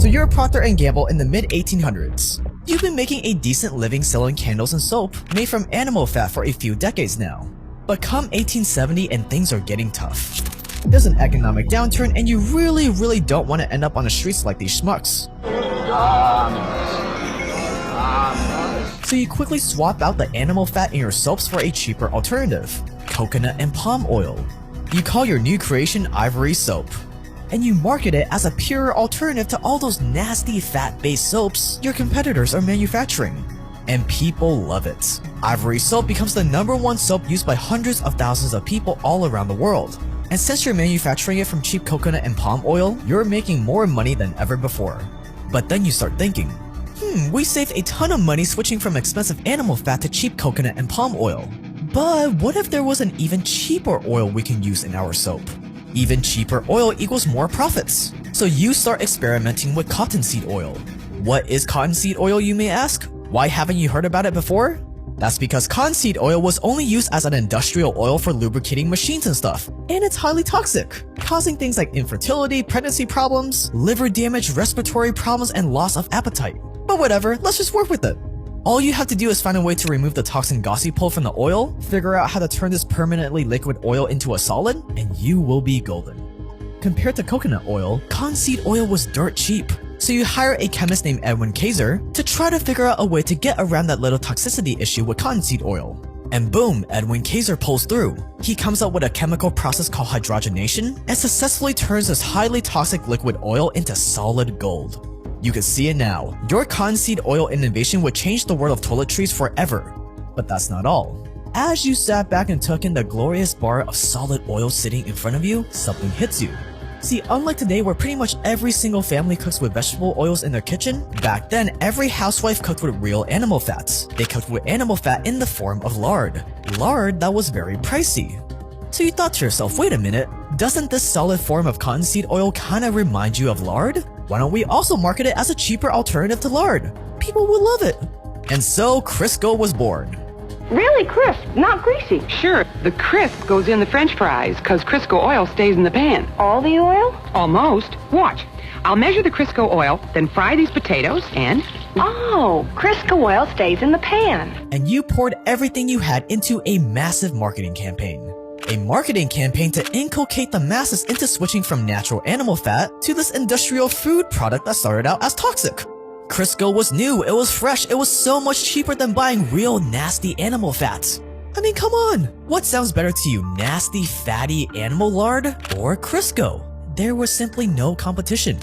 So you're Procter & Gamble in the mid-1800s. You've been making a decent living selling candles and soap made from animal fat for a few decades now. But come 1870 and things are getting tough. There's an economic downturn and you really don't want to end up on the streets like these schmucks. So you quickly swap out the animal fat in your soaps for a cheaper alternative, coconut and palm oil. You call your new creation Ivory Soap, and you market it as a pure alternative to all those nasty fat-based soaps your competitors are manufacturing. And people love it. Ivory Soap becomes the #1 soap used by hundreds of thousands of people all around the world. And since you're manufacturing it from cheap coconut and palm oil, you're making more money than ever before. But then you start thinking, we saved a ton of money switching from expensive animal fat to cheap coconut and palm oil. But what if there was an even cheaper oil we can use in our soap? Even cheaper oil equals more profits. So you start experimenting with cottonseed oil. What is cottonseed oil, you may ask? Why haven't you heard about it before? That's because cottonseed oil was only used as an industrial oil for lubricating machines and stuff, and it's highly toxic, causing things like infertility, pregnancy problems, liver damage, respiratory problems, and loss of appetite. But whatever, let's just work with it. All you have to do is find a way to remove the toxin gossypol from the oil, figure out how to turn this permanently liquid oil into a solid, and you will be golden. Compared to coconut oil, cottonseed oil was dirt cheap. So you hire a chemist named Edwin Kaiser to try to figure out a way to get around that little toxicity issue with cottonseed oil. And boom, Edwin Kaiser pulls through. He comes up with a chemical process called hydrogenation and successfully turns this highly toxic liquid oil into solid gold. You can see it now. Your cottonseed oil innovation would change the world of toiletries forever. But that's not all. As you sat back and took in the glorious bar of solid oil sitting in front of you, something hits you. See, unlike today where pretty much every single family cooks with vegetable oils in their kitchen, back then every housewife cooked with real animal fats. They cooked with animal fat in the form of lard. Lard that was very pricey. So you thought to yourself, wait a minute, doesn't this solid form of cottonseed oil kinda remind you of lard? Why don't we also market it as a cheaper alternative to lard? People will love it. And so Crisco was born. Really crisp, not greasy. Sure, the crisp goes in the French fries, because Crisco oil stays in the pan. All the oil? Almost. Watch. I'll measure the Crisco oil, then fry these potatoes, and... Oh, Crisco oil stays in the pan. And you poured everything you had into a massive marketing campaign. A marketing campaign to inculcate the masses into switching from natural animal fat to this industrial food product that started out as toxic. Crisco was new, it was fresh, it was so much cheaper than buying real nasty animal fats. I mean, come on! What sounds better to you, nasty, fatty animal lard or Crisco? There was simply no competition.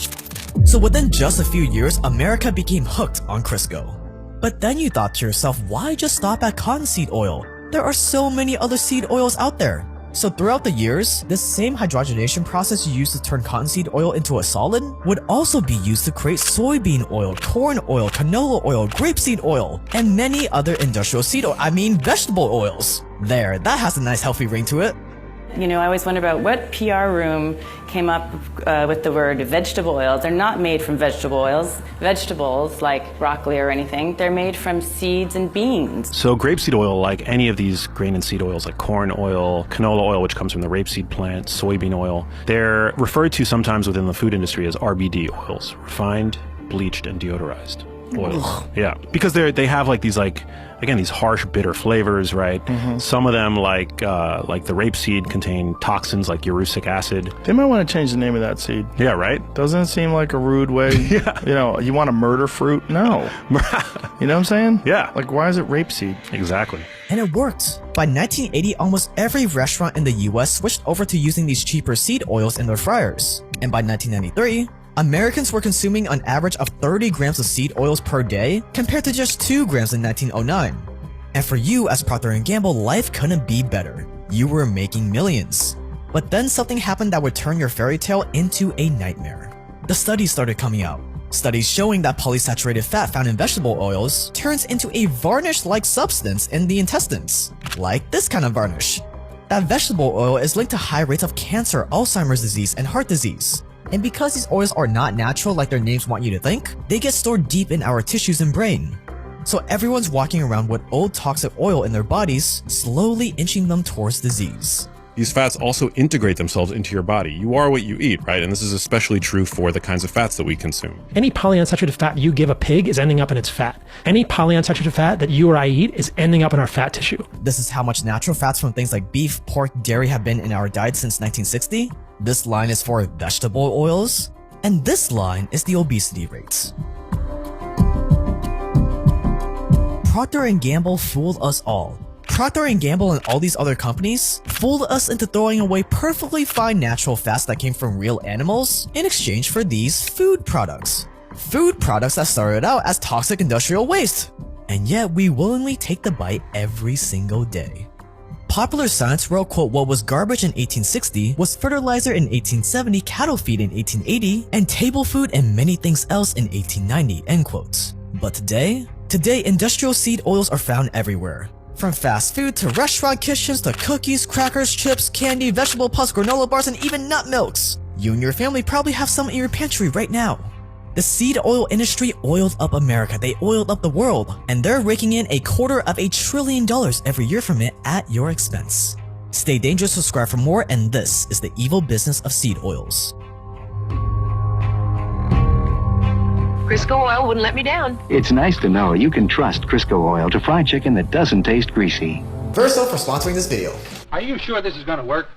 So within just a few years, America became hooked on Crisco. But then you thought to yourself, why just stop at cottonseed oil? There are so many other seed oils out there. So throughout the years, this same hydrogenation process you used to turn cottonseed oil into a solid would also be used to create soybean oil, corn oil, canola oil, grapeseed oil, and many other industrial vegetable oils. There, that has a nice healthy ring to it. You know, I always wonder about what PR room came up with the word vegetable oils. They're not made from vegetable oils. Vegetables, like broccoli or anything, they're made from seeds and beans. So grapeseed oil, like any of these grain and seed oils, like corn oil, canola oil, which comes from the rapeseed plant, soybean oil, they're referred to sometimes within the food industry as RBD oils, refined, bleached, and deodorized oils. Ugh. Yeah, because they have like these again, these harsh, bitter flavors, right? Mm-hmm. Some of them, like the rapeseed, contain toxins like urucic acid. They might want to change the name of that seed. Yeah, right? Doesn't it seem like a rude way? Yeah. You know, you want to murder fruit? No. You know what I'm saying? Yeah. Like, why is it rapeseed? Exactly. And it worked. By 1980, almost every restaurant in the US switched over to using these cheaper seed oils in their fryers. And by 1993, Americans were consuming an average of 30 grams of seed oils per day compared to just 2 grams in 1909. And for you as Procter & Gamble, life couldn't be better. You were making millions. But then something happened that would turn your fairy tale into a nightmare. The studies started coming out. Studies showing that polysaturated fat found in vegetable oils turns into a varnish-like substance in the intestines. Like this kind of varnish. That vegetable oil is linked to high rates of cancer, Alzheimer's disease, and heart disease. And because these oils are not natural like their names want you to think, they get stored deep in our tissues and brain. So everyone's walking around with old toxic oil in their bodies, slowly inching them towards disease. these fats also integrate themselves into your body. You are what you eat, right? And this is especially true for the kinds of fats that we consume. Any polyunsaturated fat you give a pig is ending up in its fat. Any polyunsaturated fat that you or I eat is ending up in our fat tissue. This is how much natural fats from things like beef, pork, dairy have been in our diet since 1960. This line is for vegetable oils. And this line is the obesity rates. Procter & Gamble fooled us all. Procter & Gamble and all these other companies fooled us into throwing away perfectly fine natural fats that came from real animals in exchange for these food products. Food products that started out as toxic industrial waste. And yet we willingly take the bite every single day. Popular Science wrote, quote, what was garbage in 1860 was fertilizer in 1870, cattle feed in 1880, and table food and many things else in 1890, end quotes. But today industrial seed oils are found everywhere. From fast food to restaurant kitchens to cookies, crackers, chips, candy, vegetable puffs, granola bars, and even nut milks. You and your family probably have some in your pantry right now. The seed oil industry oiled up America, they oiled up the world, and they're raking in $250 billion every year from it at your expense. Stay dangerous, subscribe for more, and this is the evil business of seed oils. Crisco oil wouldn't let me down. It's nice to know you can trust Crisco oil to fry chicken that doesn't taste greasy. First off, for sponsoring this video. Are you sure this is going to work?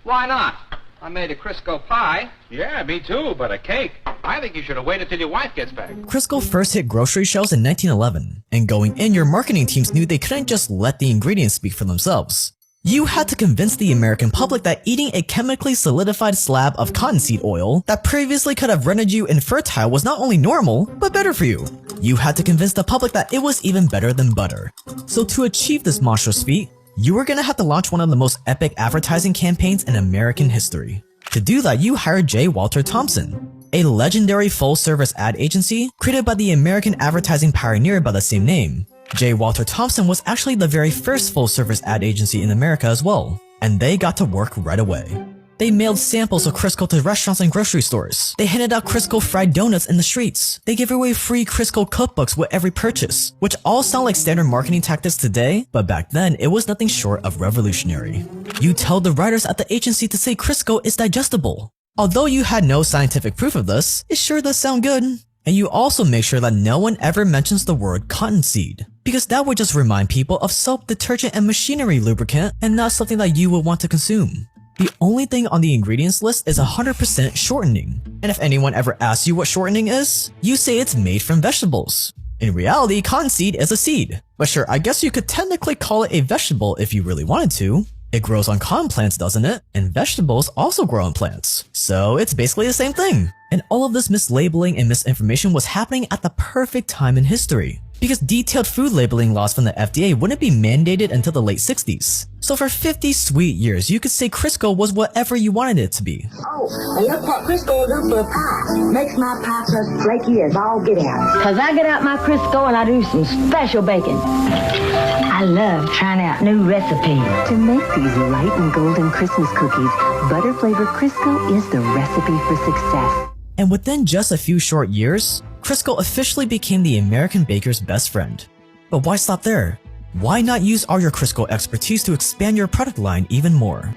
Why not? I made a Crisco pie. Yeah, me too, but a cake. I think you should have waited till your wife gets back. Crisco first hit grocery shelves in 1911, and going in, your marketing teams knew they couldn't just let the ingredients speak for themselves. You had to convince the American public that eating a chemically solidified slab of cottonseed oil that previously could have rendered you infertile was not only normal, but better for you. You had to convince the public that it was even better than butter. So to achieve this monstrous feat, you were gonna have to launch one of the most epic advertising campaigns in American history. To do that, you hired J. Walter Thompson, a legendary full-service ad agency created by the American advertising pioneer by the same name. J. Walter Thompson was actually the very first full-service ad agency in America as well, and they got to work right away. They mailed samples of Crisco to restaurants and grocery stores. They handed out Crisco fried donuts in the streets. They gave away free Crisco cookbooks with every purchase, which all sound like standard marketing tactics today, but back then it was nothing short of revolutionary. You tell the writers at the agency to say Crisco is digestible. Although you had no scientific proof of this, it sure does sound good. And you also make sure that no one ever mentions the word cottonseed, because that would just remind people of soap, detergent, and machinery lubricant and not something that you would want to consume. The only thing on the ingredients list is 100% shortening. And if anyone ever asks you what shortening is, you say it's made from vegetables. In reality, cottonseed is a seed. But sure, I guess you could technically call it a vegetable if you really wanted to. It grows on cotton plants, doesn't it? And vegetables also grow on plants. So it's basically the same thing. And all of this mislabeling and misinformation was happening at the perfect time in history, because detailed food labeling laws from the FDA wouldn't be mandated until the late 60s. So for 50 sweet years, you could say Crisco was whatever you wanted it to be. Oh, and look what Crisco is up for a pie. Makes my pie crust flaky as all get out. Cause I get out my Crisco and I do some special baking. I love trying out new recipes. To make these light and golden Christmas cookies, butter flavored Crisco is the recipe for success. And within just a few short years, Crisco officially became the American baker's best friend. But why stop there? Why not use all your Crisco expertise to expand your product line even more?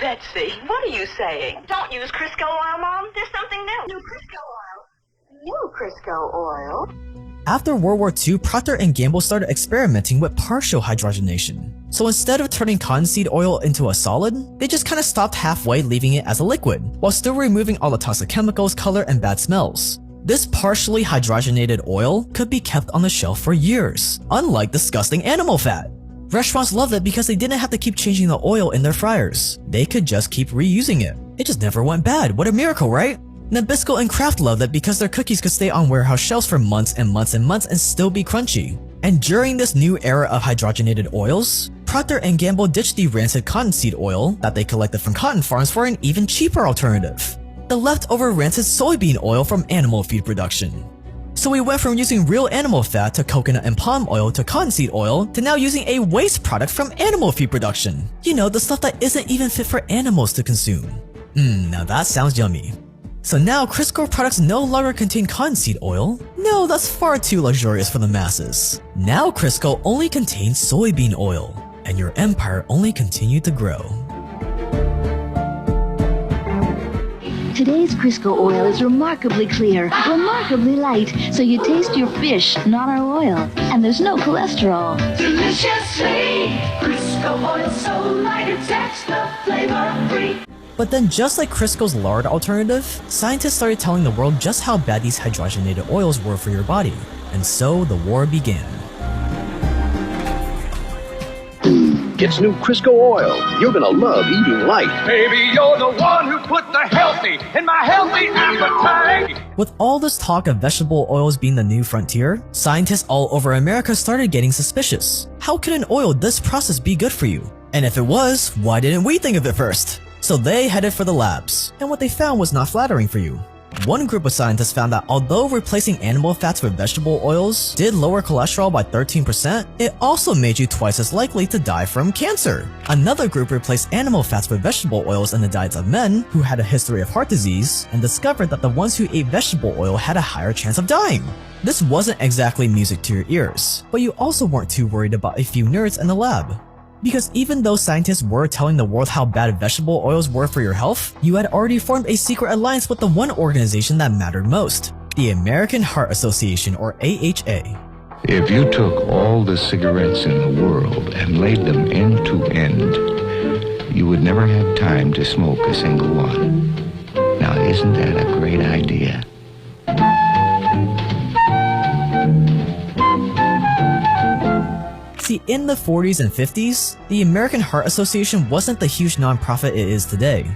Betsy, what are you saying? Don't use Crisco oil, Mom. There's something new. New Crisco oil. New Crisco oil. After World War II, Procter & Gamble started experimenting with partial hydrogenation. So instead of turning cottonseed oil into a solid, they just kinda stopped halfway, leaving it as a liquid, while still removing all the toxic chemicals, color, and bad smells. This partially hydrogenated oil could be kept on the shelf for years, unlike disgusting animal fat. Restaurants loved it because they didn't have to keep changing the oil in their fryers. They could just keep reusing it. It just never went bad. What a miracle, right? Nabisco and Kraft loved it because their cookies could stay on warehouse shelves for months and months and months and still be crunchy. And during this new era of hydrogenated oils, Procter & Gamble ditched the rancid cottonseed oil that they collected from cotton farms for an even cheaper alternative: the leftover rancid soybean oil from animal feed production. So we went from using real animal fat to coconut and palm oil to cottonseed oil to now using a waste product from animal feed production. You know, the stuff that isn't even fit for animals to consume. Now that sounds yummy. So now Crisco products no longer contain cottonseed oil. No, that's far too luxurious for the masses. Now Crisco only contains soybean oil. and your empire only continued to grow. Today's Crisco oil is remarkably clear, remarkably light, so you taste your fish, not our oil. And there's no cholesterol. Deliciously, Crisco oil so light it sets the flavor free. But then, just like Crisco's lard alternative, scientists started telling the world just how bad these hydrogenated oils were for your body. And so the war began. Gets new Crisco oil. You're gonna love eating light. Baby, you're the one who put the healthy in my healthy appetite. With all this talk of vegetable oils being the new frontier, scientists all over America started getting suspicious. How could an oil this processed be good for you? And if it was, why didn't we think of it first? So they headed for the labs, and what they found was not flattering for you. One group of scientists found that although replacing animal fats with vegetable oils did lower cholesterol by 13%, it also made you twice as likely to die from cancer. Another group replaced animal fats with vegetable oils in the diets of men who had a history of heart disease and discovered that the ones who ate vegetable oil had a higher chance of dying. This wasn't exactly music to your ears, but you also weren't too worried about a few nerds in the lab. Because even though scientists were telling the world how bad vegetable oils were for your health, you had already formed a secret alliance with the one organization that mattered most, the American Heart Association, or AHA. If you took all the cigarettes in the world and laid them end to end, you would never have time to smoke a single one. Now, isn't that a great idea? See, in the 40s and 50s, the American Heart Association wasn't the huge nonprofit it is today.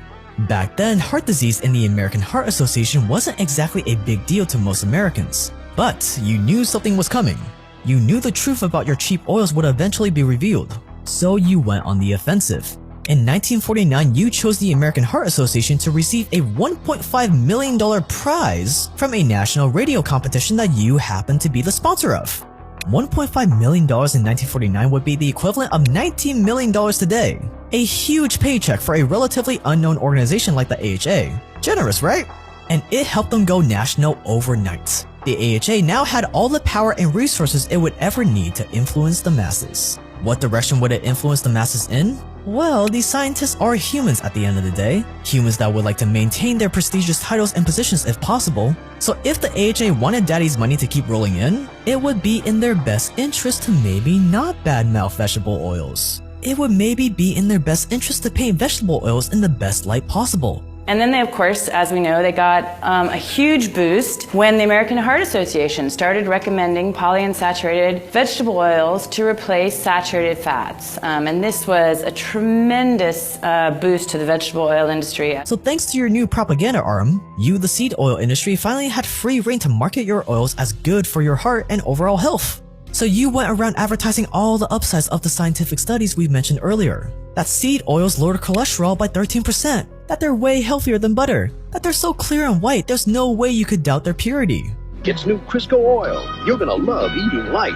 Back then, heart disease in the American Heart Association wasn't exactly a big deal to most Americans. But you knew something was coming. You knew the truth about your cheap oils would eventually be revealed. So you went on the offensive. In 1949, you chose the American Heart Association to receive a $1.5 million prize from a national radio competition that you happened to be the sponsor of. $1.5 million in 1949 would be the equivalent of $19 million today. A huge paycheck for a relatively unknown organization like the AHA. Generous, right? And it helped them go national overnight. The AHA now had all the power and resources it would ever need to influence the masses. What direction would it influence the masses in? Well, these scientists are humans at the end of the day. Humans that would like to maintain their prestigious titles and positions if possible. So if the AHA wanted daddy's money to keep rolling in, it would be in their best interest to maybe not badmouth vegetable oils. It would maybe be in their best interest to paint vegetable oils in the best light possible. And then they, of course, as we know, they got a huge boost when the American Heart Association started recommending polyunsaturated vegetable oils to replace saturated fats. And this was a tremendous boost to the vegetable oil industry. So thanks to your new propaganda arm, you, the seed oil industry, finally had free reign to market your oils as good for your heart and overall health. So you went around advertising all the upsides of the scientific studies we mentioned earlier. That seed oils lower cholesterol by 13%, that they're way healthier than butter, that they're so clear and white there's no way you could doubt their purity. Gets new Crisco oil. You're gonna love eating light.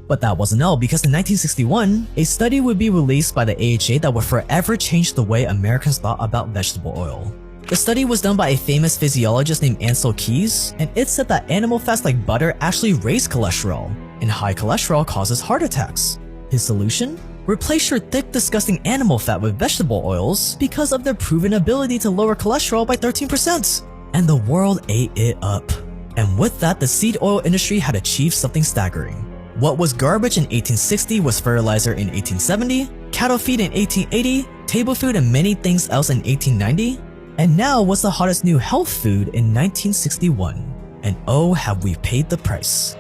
But that wasn't all, because in 1961, a study would be released by the AHA that would forever change the way Americans thought about vegetable oil. The study was done by a famous physiologist named Ancel Keys, and it said that animal fats like butter actually raise cholesterol, and high cholesterol causes heart attacks. His solution? Replace your thick, disgusting animal fat with vegetable oils because of their proven ability to lower cholesterol by 13%. And the world ate it up. And with that, the seed oil industry had achieved something staggering. What was garbage in 1860 was fertilizer in 1870, cattle feed in 1880, table food and many things else in 1890, and now what's the hottest new health food in 1961. And oh, have we paid the price.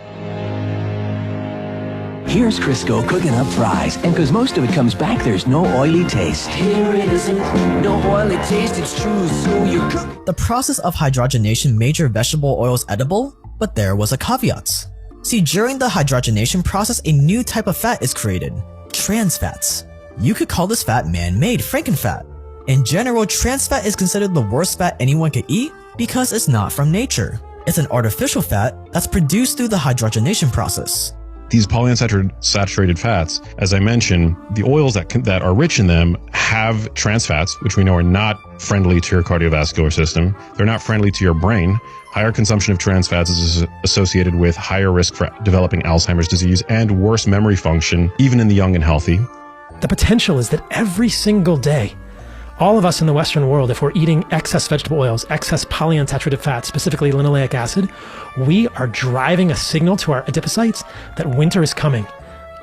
Here's Crisco cooking up fries, and because most of it comes back, there's no oily taste. Here it isn't, no oily taste, it's true, so you cook. The process of hydrogenation made your vegetable oils edible, but there was a caveat. See, during the hydrogenation process, a new type of fat is created, trans fats. You could call this fat man-made frankenfat. In general, trans fat is considered the worst fat anyone could eat because it's not from nature. It's an artificial fat that's produced through the hydrogenation process. These polyunsaturated fats, as I mentioned, the oils that are rich in them have trans fats, which we know are not friendly to your cardiovascular system. They're not friendly to your brain. Higher consumption of trans fats is associated with higher risk for developing Alzheimer's disease and worse memory function, even in the young and healthy. The potential is that every single day, all of us in the Western world, if we're eating excess vegetable oils, excess polyunsaturated fats, specifically linoleic acid, we are driving a signal to our adipocytes that winter is coming.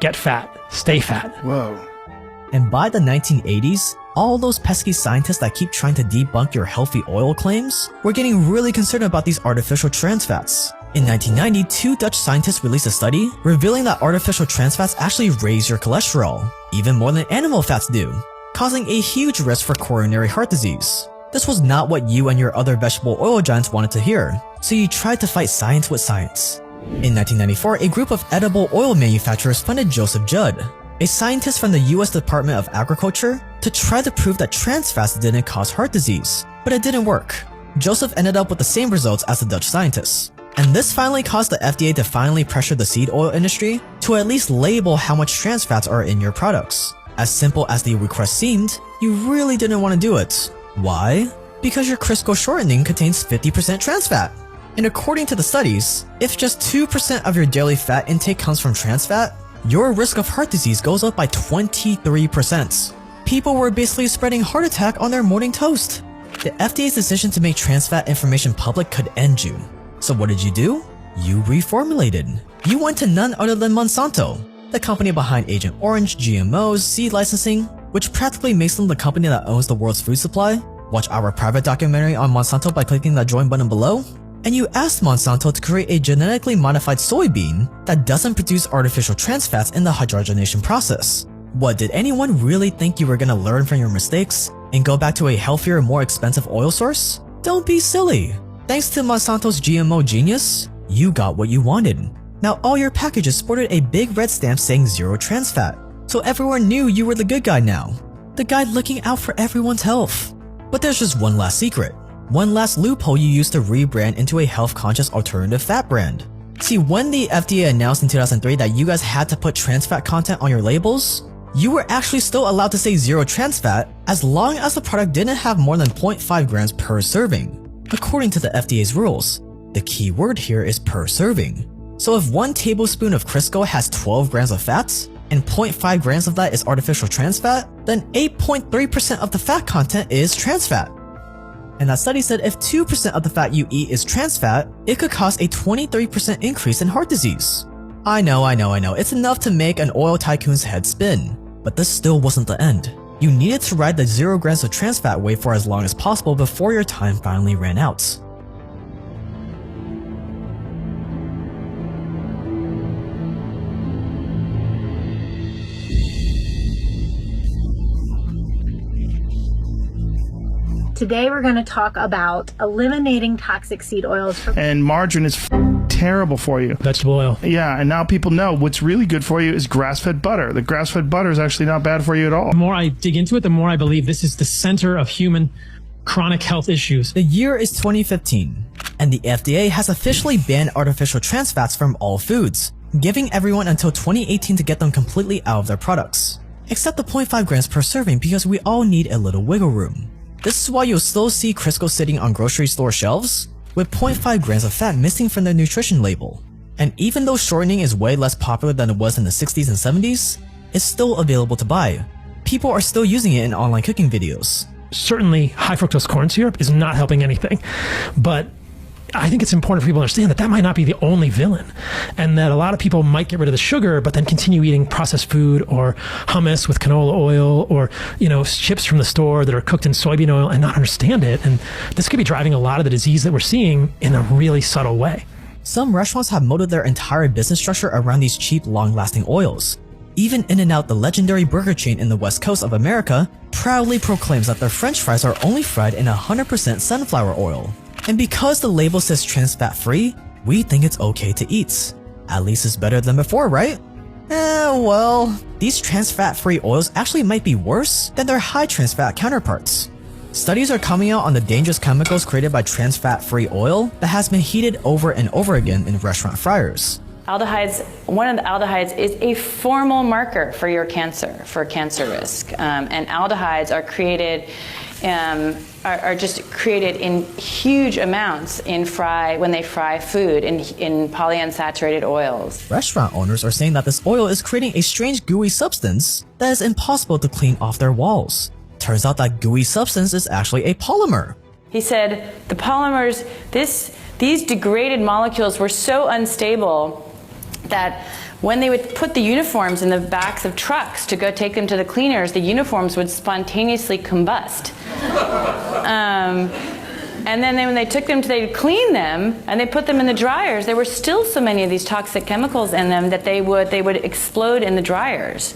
Get fat, stay fat. Whoa. And by the 1980s, all those pesky scientists that keep trying to debunk your healthy oil claims were getting really concerned about these artificial trans fats. In 1990, 2 Dutch scientists released a study revealing that artificial trans fats actually raise your cholesterol, even more than animal fats do, causing a huge risk for coronary heart disease. This was not what you and your other vegetable oil giants wanted to hear, so you tried to fight science with science. In 1994, a group of edible oil manufacturers funded Joseph Judd, a scientist from the US Department of Agriculture, to try to prove that trans fats didn't cause heart disease, but it didn't work. Joseph ended up with the same results as the Dutch scientists. And this finally caused the FDA to finally pressure the seed oil industry to at least label how much trans fats are in your products. As simple as the request seemed, you really didn't want to do it. Why? Because your Crisco shortening contains 50% trans fat. And according to the studies, if just 2% of your daily fat intake comes from trans fat, your risk of heart disease goes up by 23%. People were basically spreading heart attack on their morning toast. The FDA's decision to make trans fat information public could end you. So what did you do? You reformulated. You went to none other than Monsanto, the company behind Agent Orange, GMOs, seed licensing, which practically makes them the company that owns the world's food supply. Watch our private documentary on Monsanto by clicking that join button below. And you asked Monsanto to create a genetically modified soybean that doesn't produce artificial trans fats in the hydrogenation process. What, did anyone really think you were gonna learn from your mistakes and go back to a healthier, more expensive oil source? Don't be silly. Thanks to Monsanto's GMO genius, you got what you wanted. Now all your packages sported a big red stamp saying 0 trans fat, so everyone knew you were the good guy now. The guy looking out for everyone's health. But there's just one last secret. One last loophole you used to rebrand into a health-conscious alternative fat brand. See, when the FDA announced in 2003 that you guys had to put trans fat content on your labels, you were actually still allowed to say 0 trans fat as long as the product didn't have more than 0.5 grams per serving. According to the FDA's rules, the key word here is per serving. So if 1 tablespoon of Crisco has 12 grams of fats, and 0.5 grams of that is artificial trans fat, then 8.3% of the fat content is trans fat. And that study said if 2% of the fat you eat is trans fat, it could cause a 23% increase in heart disease. I know, it's enough to make an oil tycoon's head spin. But this still wasn't the end. You needed to ride the 0 grams of trans fat wave for as long as possible before your time finally ran out. Today we're going to talk about eliminating toxic seed oils. And margarine is terrible for you. Vegetable oil. Yeah, and now people know what's really good for you is grass-fed butter. The grass-fed butter is actually not bad for you at all. The more I dig into it, the more I believe this is the center of human chronic health issues. The year is 2015, and the FDA has officially banned artificial trans fats from all foods, giving everyone until 2018 to get them completely out of their products. Except the 0.5 grams per serving because we all need a little wiggle room. This is why you'll still see Crisco sitting on grocery store shelves with 0.5 grams of fat missing from their nutrition label. And even though shortening is way less popular than it was in the 60s and 70s, it's still available to buy. People are still using it in online cooking videos. Certainly, high fructose corn syrup is not helping anything, but I think it's important for people to understand that that might not be the only villain, and that a lot of people might get rid of the sugar but then continue eating processed food or hummus with canola oil or, chips from the store that are cooked in soybean oil and not understand it. And this could be driving a lot of the disease that we're seeing in a really subtle way. Some restaurants have molded their entire business structure around these cheap, long-lasting oils. Even In-N-Out, the legendary burger chain in the West Coast of America, proudly proclaims that their French fries are only fried in 100% sunflower oil. And because the label says trans fat free, we think it's okay to eat. At least it's better than before, right? Well, these trans fat free oils actually might be worse than their high trans fat counterparts. Studies are coming out on the dangerous chemicals created by trans fat free oil that has been heated over and over again in restaurant fryers. Aldehydes, one of the aldehydes is a formal marker for your cancer, for cancer risk. And aldehydes are created, are just created in huge amounts when they fry food in polyunsaturated oils. Restaurant owners are saying that this oil is creating a strange gooey substance that is impossible to clean off their walls. Turns out that gooey substance is actually a polymer. He said the polymers, these degraded molecules were so unstable that when they would put the uniforms in the backs of trucks to go take them to the cleaners, the uniforms would spontaneously combust. And then when they took them they'd clean them and they put them in the dryers, there were still so many of these toxic chemicals in them that they would explode in the dryers.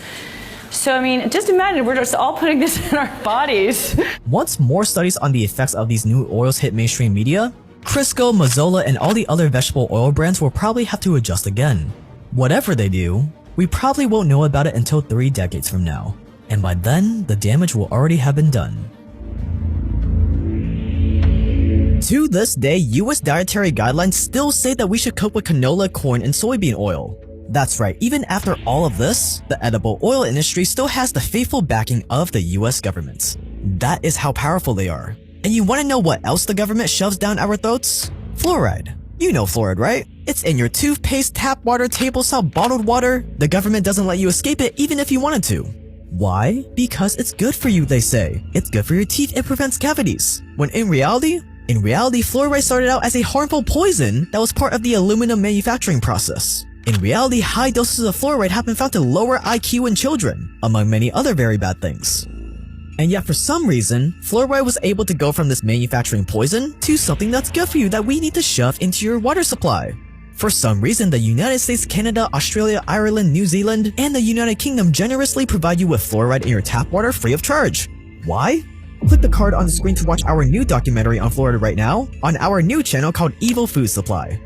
So, I mean, just imagine, we're just all putting this in our bodies. Once more studies on the effects of these new oils hit mainstream media, Crisco, Mazola, and all the other vegetable oil brands will probably have to adjust again. Whatever they do, we probably won't know about it until 3 decades from now. And by then, the damage will already have been done. To this day, US dietary guidelines still say that we should cook with canola, corn, and soybean oil. That's right, even after all of this, the edible oil industry still has the faithful backing of the US government. That is how powerful they are. And you want to know what else the government shoves down our throats? Fluoride. You know fluoride, right? It's in your toothpaste, tap water, table salt, bottled water. The government doesn't let you escape it even if you wanted to. Why? Because it's good for you, they say. It's good for your teeth, it prevents cavities. When in reality, fluoride started out as a harmful poison that was part of the aluminum manufacturing process. In reality, high doses of fluoride have been found to lower IQ in children, among many other very bad things. And yet for some reason, fluoride was able to go from this manufacturing poison to something that's good for you that we need to shove into your water supply. For some reason, the United States, Canada, Australia, Ireland, New Zealand, and the United Kingdom generously provide you with fluoride in your tap water free of charge. Why? Click the card on the screen to watch our new documentary on fluoride right now on our new channel called Evil Food Supply.